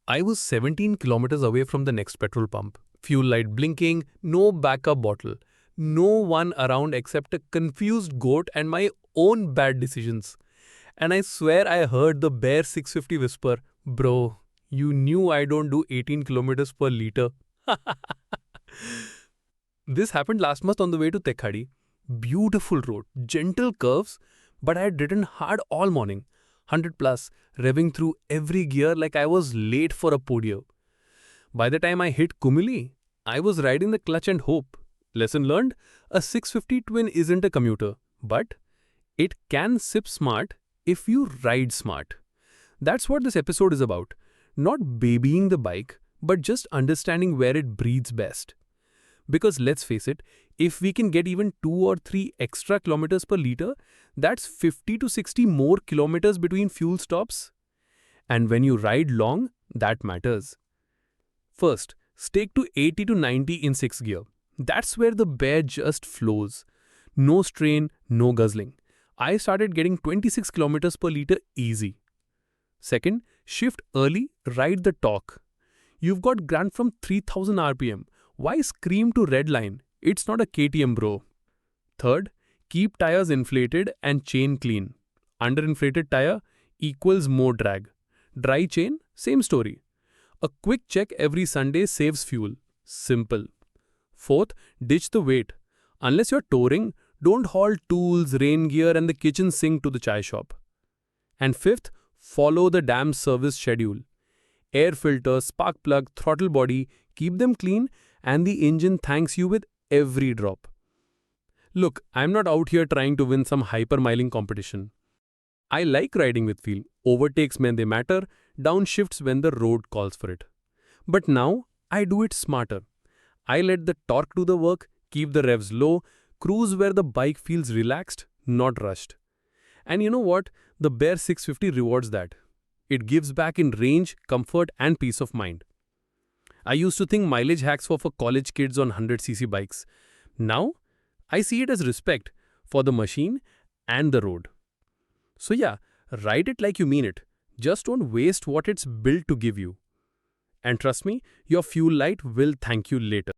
I was 17 kilometers away from the next petrol pump. Fuel light blinking, no backup bottle. No one around except a confused goat and my own bad decisions. And I swear I heard the Bear 650 whisper, "Bro, you knew I don't do 18 kilometers per liter." This happened last month on the way to Tekhadi. Beautiful road, gentle curves, but I had ridden hard all morning. 100 plus, revving through every gear like I was late for a podium. By the time I hit Kumili, I was riding the clutch and hope. Lesson learned, a 650 twin isn't a commuter, but it can sip smart if you ride smart. That's what this episode is about. Not babying the bike, but just understanding where it breathes best. Because let's face it, if we can get even 2 or 3 extra kilometers per liter, that's 50 to 60 more kilometers between fuel stops. And when you ride long, that matters. First, stake to 80 to 90 in 6 gear. That's where the bear just flows. No strain, no guzzling. I started getting 26 kilometers per liter easy. Second, shift early, ride the torque. You've got grunt from 3000 RPM. Why scream to red line? It's not a KTM, bro. Third, keep tires inflated and chain clean. Underinflated tire equals more drag. Dry chain, same story. A quick check every Sunday saves fuel. Simple. Fourth, ditch the weight. Unless you're touring, don't haul tools, rain gear and the kitchen sink to the chai shop. And fifth, follow the damn service schedule. Air filter, spark plug, throttle body, keep them clean and the engine thanks you with every drop. Look, I'm not out here trying to win some hypermiling competition. I like riding with feel, overtakes when they matter, downshifts when the road calls for it. But now, I do it smarter. I let the torque do the work, keep the revs low, cruise where the bike feels relaxed, not rushed. And you know what? The Bear 650 rewards that. It gives back in range, comfort and peace of mind. I used to think mileage hacks were for college kids on 100cc bikes. Now, I see it as respect for the machine and the road. So yeah, ride it like you mean it. Just don't waste what it's built to give you. And trust me, your fuel light will thank you later.